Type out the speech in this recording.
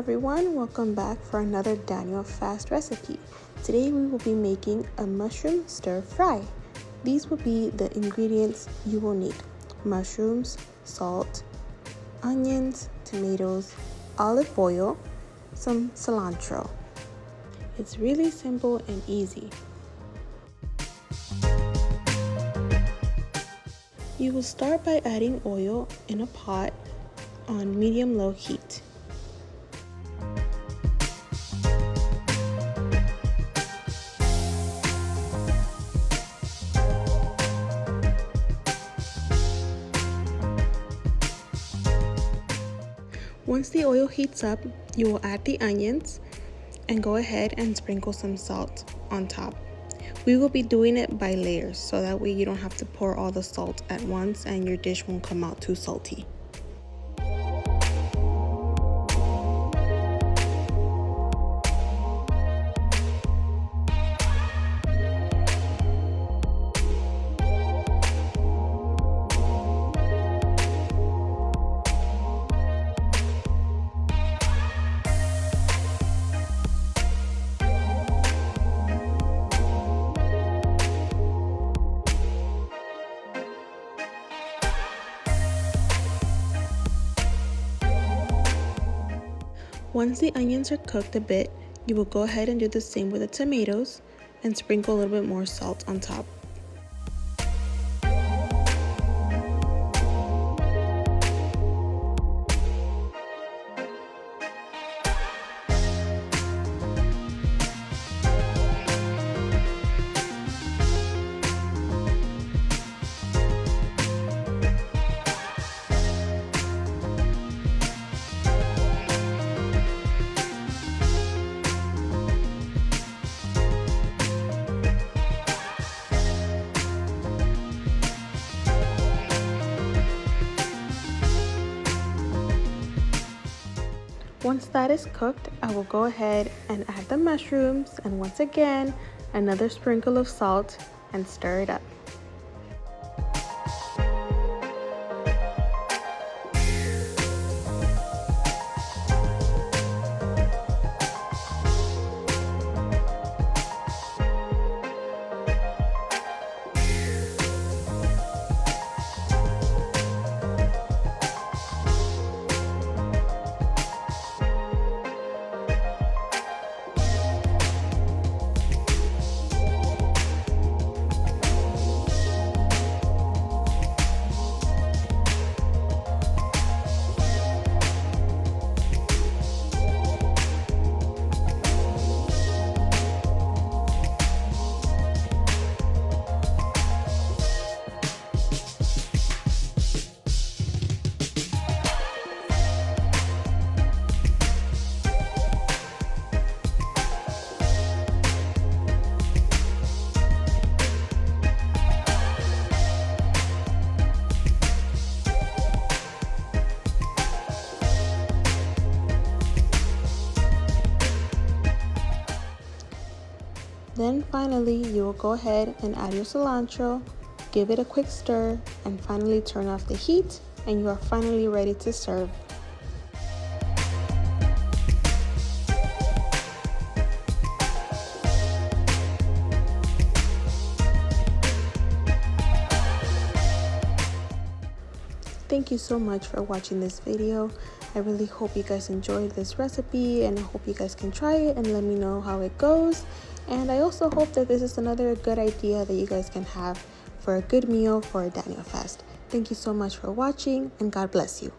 everyone, welcome back for another Daniel Fast recipe. Today we will be making a mushroom stir fry. These will be the ingredients you will need: mushrooms, salt, onions, tomatoes, olive oil, some cilantro. It's really simple and easy. You will start by adding oil in a pot on medium-low heat. Once the oil heats up, you will add the onions and go ahead and sprinkle some salt on top. We will be doing it by layers, so that way you don't have to pour all the salt at once and your dish won't come out too salty. Once the onions are cooked a bit, you will go ahead and do the same with the tomatoes and sprinkle a little bit more salt on top. Once that is cooked, I will go ahead and add the mushrooms and once again, another sprinkle of salt and stir it up. Then finally, you will go ahead and add your cilantro, give it a quick stir, and finally turn off the heat, and you are finally ready to serve. Thank you so much for watching this video. I really hope you guys enjoyed this recipe, and I hope you guys can try it and let me know how it goes. And I also hope that this is another good idea that you guys can have for a good meal for a Daniel fast. Thank you so much for watching, and God bless you.